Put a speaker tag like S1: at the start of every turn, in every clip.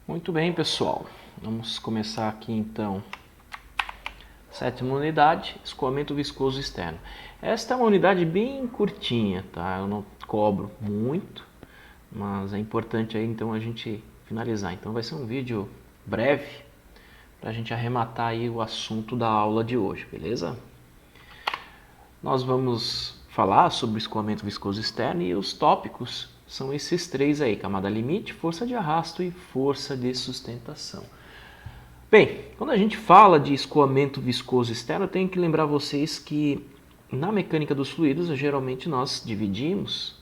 S1: Muito bem, pessoal. Vamos começar aqui então. Sétima unidade, escoamento viscoso externo. Esta é uma unidade bem curtinha, tá? Eu não cobro muito, mas é importante aí então a gente finalizar. Então vai ser um vídeo breve para a gente arrematar aí o assunto da aula de hoje, beleza? Nós vamos falar sobre o escoamento viscoso externo e os tópicos são esses três aí: camada limite, força de arrasto e força de sustentação. Bem, quando a gente fala de escoamento viscoso externo, eu tenho que lembrar vocês que na mecânica dos fluidos, geralmente nós dividimos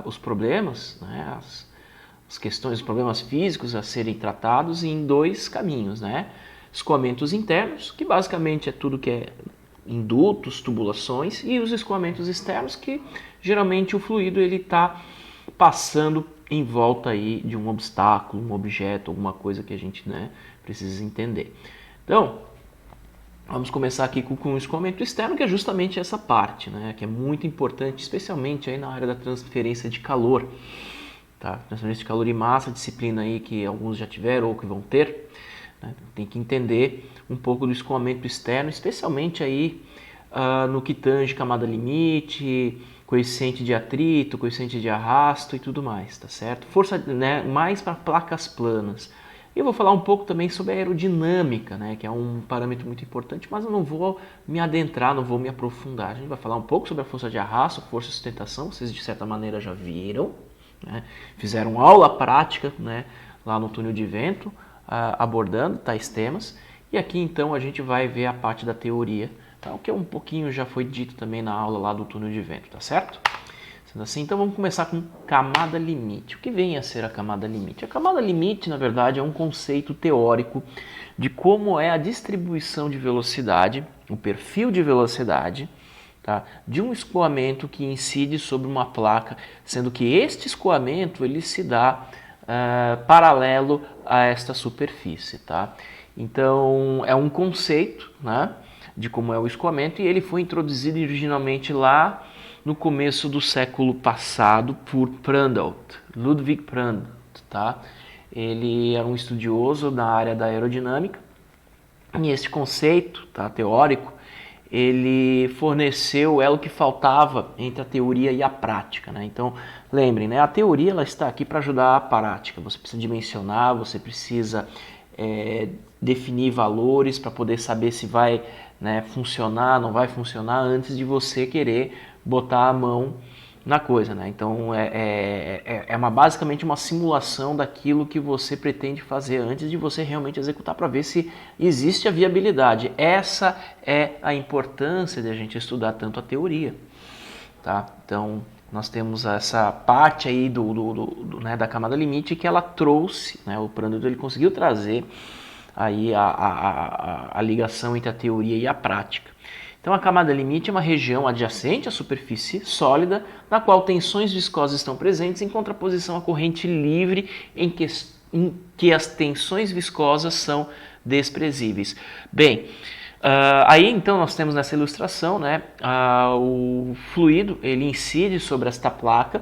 S1: os problemas, né, as questões, os problemas físicos a serem tratados em dois caminhos, né? Escoamentos internos, que basicamente é tudo que é indutos, tubulações, e os escoamentos externos, que geralmente o fluido ele está passando em volta aí de um obstáculo, um objeto, alguma coisa que a gente, né, precisa entender. Então, vamos começar aqui com o escoamento externo, que é justamente essa parte, né, que é muito importante, especialmente aí na área da transferência de calor. Tá? Transferência de calor e massa, disciplina aí que alguns já tiveram ou que vão ter, né? Tem que entender um pouco do escoamento externo, especialmente aí no que tange camada limite, coeficiente de atrito, coeficiente de arrasto e tudo mais, tá certo? Força, né, mais para placas planas. E eu vou falar um pouco também sobre a aerodinâmica, né, que é um parâmetro muito importante, mas eu não vou me adentrar, não vou me aprofundar. A gente vai falar um pouco sobre a força de arrasto, força de sustentação, vocês de certa maneira já viram, né? Fizeram aula prática, né, lá no túnel de vento, abordando tais temas. E aqui então a gente vai ver a parte da teoria, tá? O que um pouquinho já foi dito também na aula lá do túnel de vento, tá certo? Sendo assim, então vamos começar com camada limite. O que vem a ser a camada limite? A camada limite, na verdade, é um conceito teórico de como é a distribuição de velocidade, o perfil de velocidade, tá, de um escoamento que incide sobre uma placa, sendo que este escoamento ele se dá paralelo a esta superfície. Tá? Então é um conceito, né, de como é o escoamento, e ele foi introduzido originalmente lá no começo do século passado por Prandtl, Ludwig Prandtl. Tá? Ele era um estudioso da área da aerodinâmica, e este conceito, tá, teórico, ele forneceu o elo que faltava entre a teoria e a prática, né? Então, lembrem, né? A teoria ela está aqui para ajudar a prática. Você precisa dimensionar, você precisa definir valores para poder saber se vai, né, funcionar, não vai funcionar, antes de você querer botar a mão na coisa, né? Então basicamente uma simulação daquilo que você pretende fazer antes de você realmente executar, para ver se existe a viabilidade. Essa é a importância de a gente estudar tanto a teoria, tá? Então nós temos essa parte aí né, da camada limite que ela trouxe, né? O Prandtl ele conseguiu trazer aí a ligação entre a teoria e a prática. Então a camada limite é uma região adjacente à superfície sólida, na qual tensões viscosas estão presentes em contraposição à corrente livre em que as tensões viscosas são desprezíveis. Bem, aí então nós temos nessa ilustração, né, o fluido ele incide sobre esta placa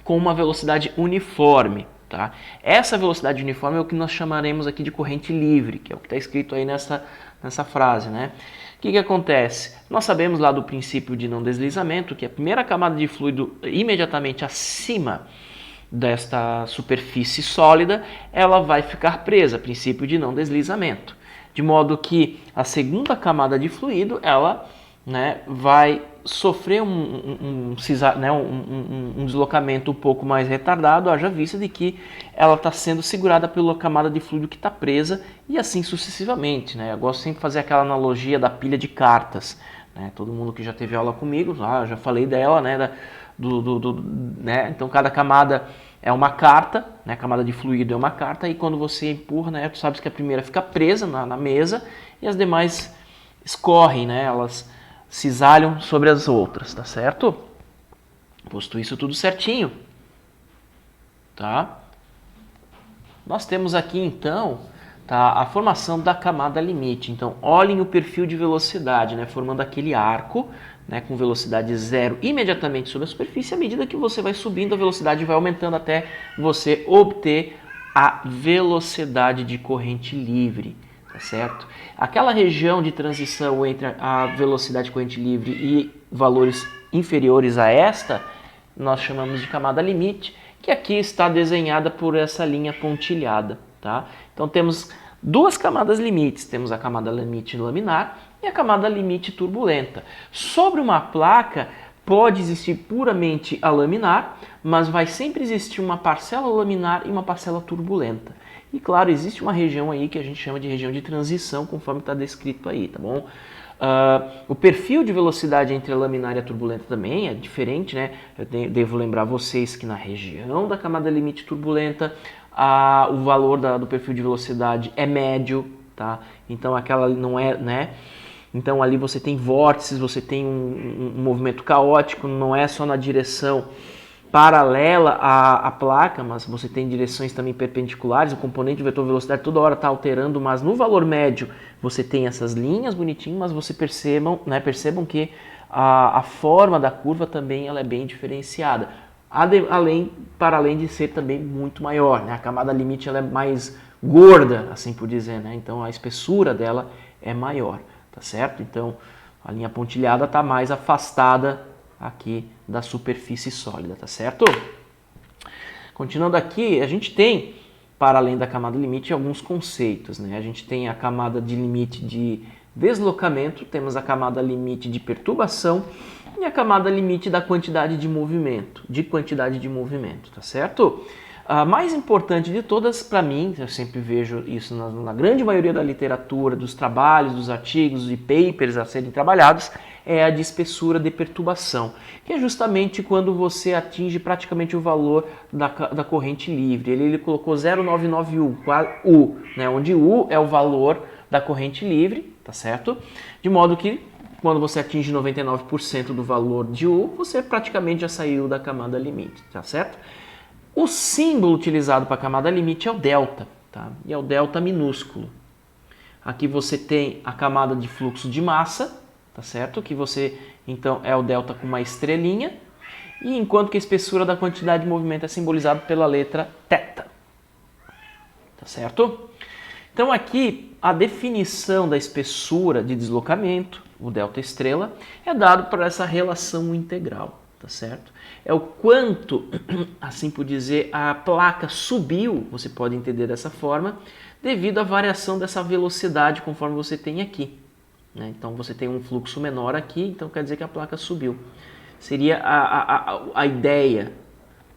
S1: com uma velocidade uniforme. Tá? Essa velocidade uniforme é o que nós chamaremos aqui de corrente livre, que é o que está escrito aí nessa frase, né? O que acontece? Nós sabemos lá do princípio de não deslizamento que a primeira camada de fluido imediatamente acima desta superfície sólida, ela vai ficar presa, princípio de não deslizamento. De modo que a segunda camada de fluido, ela, né, vai sofrer um deslocamento um pouco mais retardado, haja vista de que ela está sendo segurada pela camada de fluido que está presa, e assim sucessivamente. Né? Eu gosto sempre de fazer aquela analogia da pilha de cartas. Né? Todo mundo que já teve aula comigo, já falei dela, né? Né? Então cada camada é uma carta, né? A camada de fluido é uma carta, e quando você empurra, né, tu sabes que a primeira fica presa na mesa e as demais escorrem, né? Elas cisalham sobre as outras, tá certo? Posto isso tudo certinho, tá? Nós temos aqui então, tá, a formação da camada limite. Então, olhem o perfil de velocidade, né, formando aquele arco, né, com velocidade zero imediatamente sobre a superfície. À medida que você vai subindo, a velocidade vai aumentando até você obter a velocidade de corrente livre, tá certo? Aquela região de transição entre a velocidade de corrente livre e valores inferiores a esta, nós chamamos de camada limite, que aqui está desenhada por essa linha pontilhada, tá? Então temos duas camadas limites, temos a camada limite laminar e a camada limite turbulenta. Sobre uma placa pode existir puramente a laminar, mas vai sempre existir uma parcela laminar e uma parcela turbulenta. E claro, existe uma região aí que a gente chama de região de transição, conforme está descrito aí, tá bom? O perfil de velocidade entre a laminar e a turbulenta também é diferente, né? Eu devo lembrar vocês que na região da camada limite turbulenta, o valor do perfil de velocidade é médio, tá? Então aquela não é, né? Então ali você tem vórtices, você tem um movimento caótico, não é só na direção paralela à placa, mas você tem direções também perpendiculares, o componente de vetor velocidade toda hora está alterando, mas no valor médio você tem essas linhas bonitinhas, mas você percebam que a forma da curva também ela é bem diferenciada, para além de ser também muito maior, né? A camada limite ela é mais gorda, assim por dizer, né? Então a espessura dela é maior, tá certo? Então a linha pontilhada está mais afastada aqui da superfície sólida, tá certo? Continuando aqui, a gente tem, para além da camada limite, alguns conceitos, né? A gente tem a camada de limite de deslocamento, temos a camada limite de perturbação e a camada limite da quantidade de movimento, tá certo? A mais importante de todas, para mim, eu sempre vejo isso na grande maioria da literatura, dos trabalhos, dos artigos e papers a serem trabalhados, é a de espessura de perturbação, que é justamente quando você atinge praticamente o valor da corrente livre. Ele colocou 0,99U, né, onde U é o valor da corrente livre, tá certo? De modo que quando você atinge 99% do valor de U, você praticamente já saiu da camada limite, tá certo? O símbolo utilizado para a camada limite é o delta, tá? E é o delta minúsculo. Aqui você tem a camada de fluxo de massa, tá certo? Que você, então, é o delta com uma estrelinha, e enquanto que a espessura da quantidade de movimento é simbolizado pela letra θ, tá certo? Então aqui a definição da espessura de deslocamento, o delta estrela, é dado por essa relação integral, tá certo? É o quanto, assim por dizer, a placa subiu, você pode entender dessa forma, devido à variação dessa velocidade conforme você tem aqui, né? Então você tem um fluxo menor aqui, então quer dizer que a placa subiu. Seria a ideia,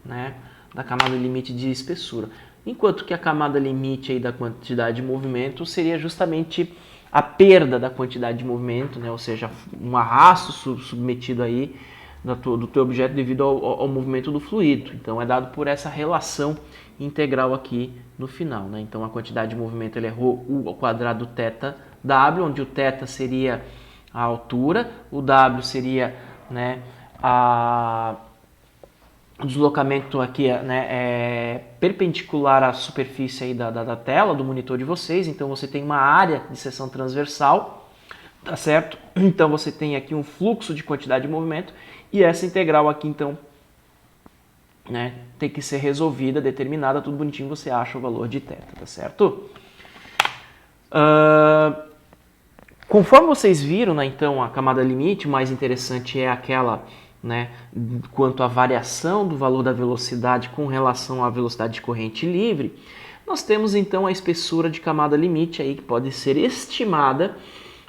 S1: né, da camada limite de espessura. Enquanto que a camada limite aí da quantidade de movimento seria justamente a perda da quantidade de movimento, né? Ou seja, um arrasto submetido aí do teu objeto devido ao movimento do fluido. Então é dado por essa relação integral aqui no final, né? Então a quantidade de movimento ele é ρ ao quadrado θ w, onde o θ seria a altura, o w seria, né, o deslocamento aqui, né, é perpendicular à superfície aí da tela, do monitor de vocês. Então você tem uma área de seção transversal, tá certo? Então você tem aqui um fluxo de quantidade de movimento e essa integral aqui, então, né, tem que ser resolvida, determinada, tudo bonitinho, você acha o valor de θ, tá certo? Conforme vocês viram, né, então, a camada limite, o mais interessante é aquela, né, quanto à variação do valor da velocidade com relação à velocidade de corrente livre. Nós temos então a espessura de camada limite aí que pode ser estimada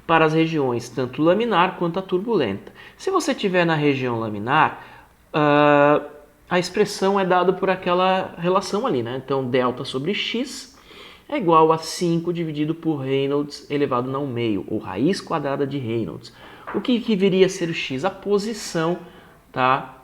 S1: para as regiões tanto laminar quanto a turbulenta. Se você estiver na região laminar, a expressão é dada por aquela relação ali, né? Então delta sobre x é igual a 5 dividido por Reynolds elevado ao meio, ou raiz quadrada de Reynolds. O que viria a ser o x? A posição, tá,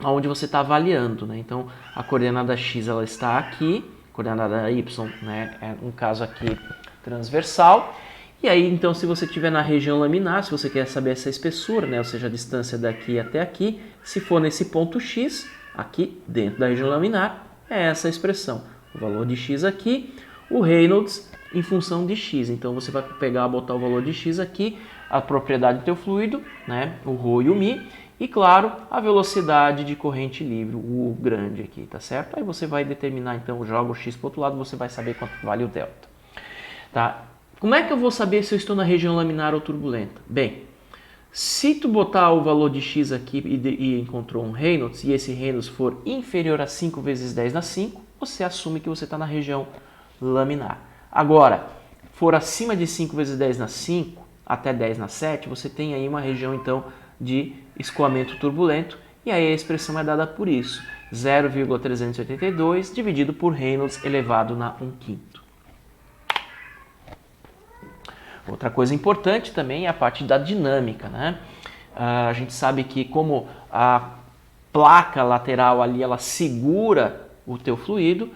S1: onde você está avaliando, né? Então a coordenada x ela está aqui, a coordenada y, né, é um caso aqui transversal. E aí então se você estiver na região laminar, se você quer saber essa espessura, né, ou seja, a distância daqui até aqui, se for nesse ponto x, aqui dentro da região laminar, é essa expressão. O valor de x aqui, o Reynolds em função de x. Então você vai pegar, botar o valor de x aqui, a propriedade do teu fluido, né, o ρ e o μ, E claro, a velocidade de corrente livre, o grande aqui, tá certo? Aí você vai determinar, então, joga o x para o outro lado, você vai saber quanto vale o delta. Tá? Como é que eu vou saber se eu estou na região laminar ou turbulenta? Bem, se tu botar o valor de x aqui e encontrou um Reynolds, e esse Reynolds for inferior a 5 vezes 10 na 5, você assume que você está na região laminar. Agora, for acima de 5 vezes 10 na 5, até 10 na 7, você tem aí uma região, então, de escoamento turbulento, e aí a expressão é dada por isso, 0,382 dividido por Reynolds elevado na 1/5. Outra coisa importante também é a parte da dinâmica, né? A gente sabe que como a placa lateral ali ela segura o teu fluido,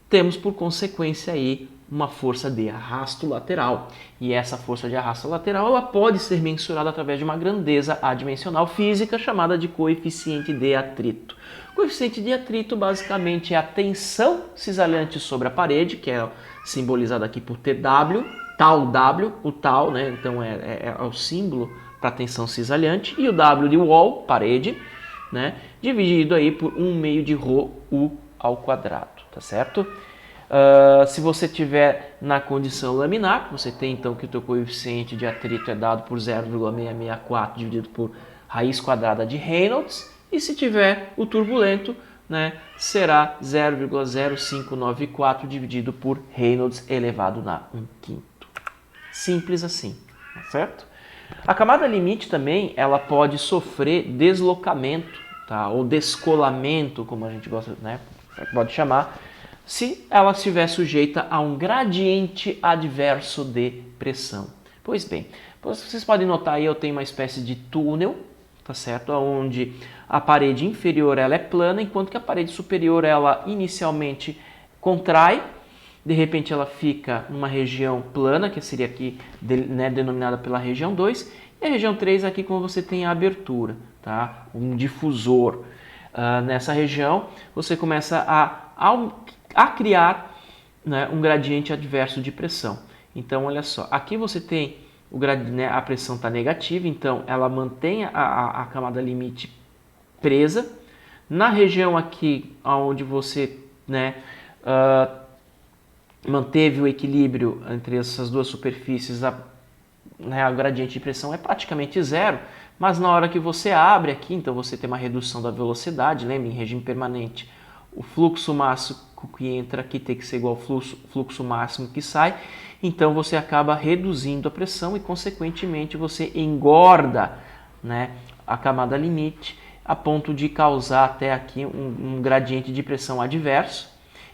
S1: temos por consequência aí uma força de arrasto lateral. E essa força de arrasto lateral ela pode ser mensurada através de uma grandeza adimensional física chamada de coeficiente de atrito. O coeficiente de atrito basicamente é a tensão cisalhante sobre a parede, que é simbolizada aqui por TW, tal W, o tal, né? Então é o símbolo para tensão cisalhante, e o W de wall, parede, né? Dividido aí por 1/2 de ρ U ao quadrado, tá certo? Se você tiver na condição laminar, você tem então que o teu coeficiente de atrito é dado por 0,664 dividido por raiz quadrada de Reynolds, e se tiver o turbulento, né, será 0,0594 dividido por Reynolds elevado na 1/5. Simples assim, tá certo? A camada limite também ela pode sofrer deslocamento, tá? Ou descolamento, como a gente gosta, né? Pode chamar, se ela estiver sujeita a um gradiente adverso de pressão. Pois bem, vocês podem notar aí eu tenho uma espécie de túnel, tá certo? Onde a parede inferior ela é plana, enquanto que a parede superior ela inicialmente contrai, de repente ela fica numa região plana, que seria aqui né, denominada pela região 2, e a região 3 aqui como você tem a abertura, tá? Um difusor. Nessa região você começa a criar, né, um gradiente adverso de pressão. Então olha só, aqui você tem né, a pressão está negativa, então ela mantém a camada limite presa. Na região aqui onde você né, manteve o equilíbrio entre essas duas superfícies, né, o gradiente de pressão é praticamente zero, mas na hora que você abre aqui, então você tem uma redução da velocidade, lembra, em regime permanente, o fluxo máximo que entra aqui tem que ser igual ao fluxo máximo que sai, então você acaba reduzindo a pressão e, consequentemente, você engorda né, a camada limite a ponto de causar até aqui um gradiente de pressão adverso,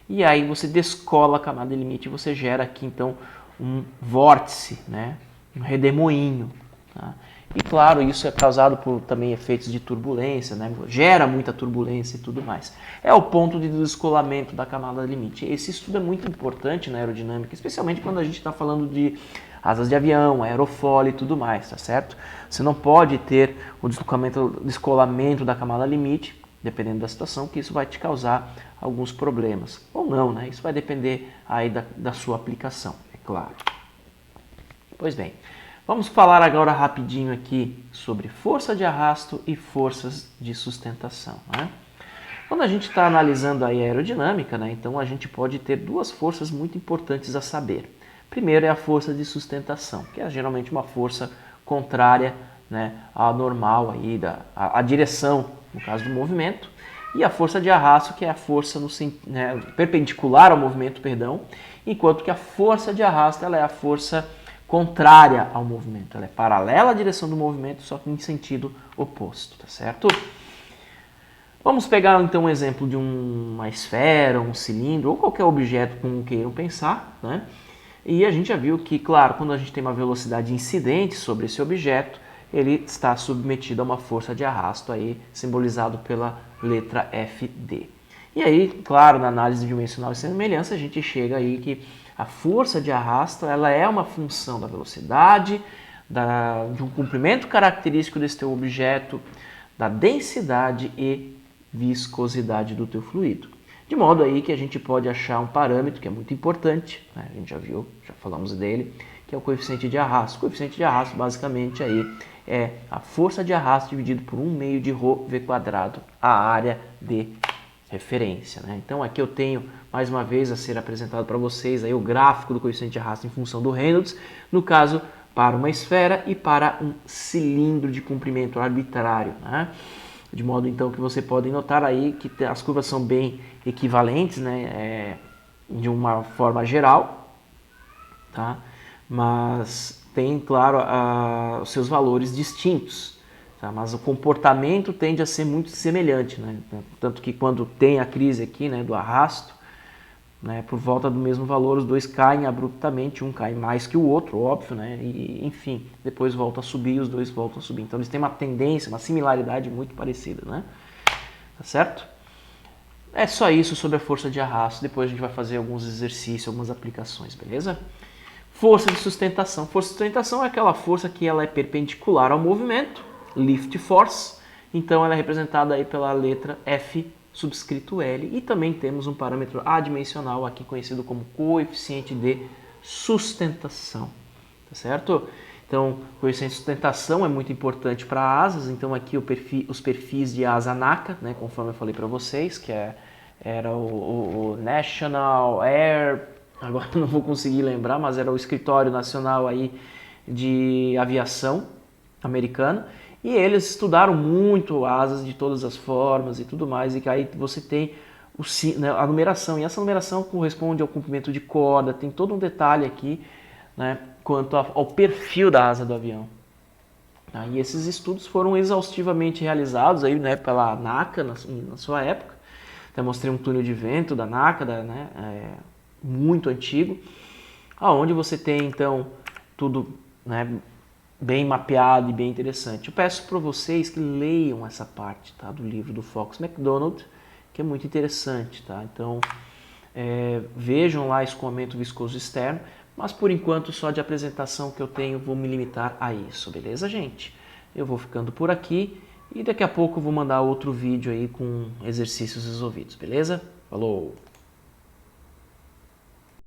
S1: e aí você descola a camada limite e você gera aqui, então, um vórtice, né, um redemoinho. Tá? E claro, isso é causado por também efeitos de turbulência, né? Gera muita turbulência e tudo mais. É o ponto de descolamento da camada limite. Esse estudo é muito importante na aerodinâmica, especialmente quando a gente está falando de asas de avião, aerofólio e tudo mais, tá certo? Você não pode ter o descolamento da camada limite, dependendo da situação, que isso vai te causar alguns problemas. Ou não, né? Isso vai depender aí da sua aplicação, é claro. Pois bem, vamos falar agora rapidinho aqui sobre força de arrasto e forças de sustentação. Né? Quando a gente está analisando a aerodinâmica, né, então a gente pode ter duas forças muito importantes a saber. Primeiro é a força de sustentação, que é geralmente uma força contrária né, à normal, aí, à direção, no caso do movimento. E a força de arrasto, que é a força né, perpendicular ao movimento, perdão, enquanto que a força de arrasto ela é a força contrária ao movimento, ela é paralela à direção do movimento, só que em sentido oposto, tá certo? Vamos pegar então um exemplo de uma esfera, um cilindro ou qualquer objeto como queiram pensar, né? E a gente já viu que, claro, quando a gente tem uma velocidade incidente sobre esse objeto, ele está submetido a uma força de arrasto aí, simbolizado pela letra FD. E aí, claro, na análise dimensional e semelhança, a gente chega aí que a força de arrasto ela é uma função da velocidade, de um comprimento característico desse teu objeto, da densidade e viscosidade do teu fluido. De modo aí que a gente pode achar um parâmetro que é muito importante, né? A gente já viu, já falamos dele, que é o coeficiente de arrasto. O coeficiente de arrasto basicamente aí é a força de arrasto dividido por 1/2 de ρv², a área de referência, né? Então aqui eu tenho mais uma vez a ser apresentado para vocês aí o gráfico do coeficiente de arrasto em função do Reynolds, no caso para uma esfera e para um cilindro de comprimento arbitrário, né? De modo então que você pode notar aí que as curvas são bem equivalentes, né? De uma forma geral, tá? Mas tem, claro, os seus valores distintos, tá? Mas o comportamento tende a ser muito semelhante, né? Tanto que quando tem a crise aqui, né, do arrasto, né, por volta do mesmo valor, os dois caem abruptamente, um cai mais que o outro, óbvio, né? E, enfim, depois volta a subir, os dois voltam a subir. Então eles têm uma tendência, uma similaridade muito parecida, né? Tá certo? É só isso sobre a força de arrasto. Depois a gente vai fazer alguns exercícios, algumas aplicações, beleza? Força de sustentação. Força de sustentação é aquela força que ela é perpendicular ao movimento, lift force. Então ela é representada aí pela letra F subscrito L. E também temos um parâmetro adimensional aqui conhecido como coeficiente de sustentação, tá certo? Então, o coeficiente de sustentação é muito importante para asas. Então aqui os perfis de asa NACA, né, conforme eu falei para vocês, que era o National Air, agora não vou conseguir lembrar, mas era o escritório nacional aí de aviação americano. E eles estudaram muito asas de todas as formas e tudo mais, e que aí você tem a numeração, e essa numeração corresponde ao comprimento de corda, tem todo um detalhe aqui, né, quanto ao perfil da asa do avião. E esses estudos foram exaustivamente realizados aí, né, pela NACA na sua época. Até mostrei um túnel de vento da NACA, né, muito antigo, aonde você tem então tudo, né, bem mapeado e bem interessante. Eu peço para vocês que leiam essa parte, tá, do livro do Fox McDonald, que é muito interessante, tá? Então vejam lá escoamento viscoso externo, mas por enquanto só de apresentação que eu tenho vou me limitar a isso, beleza, gente? Eu vou ficando por aqui e daqui a pouco eu vou mandar outro vídeo aí com exercícios resolvidos, beleza? Falou!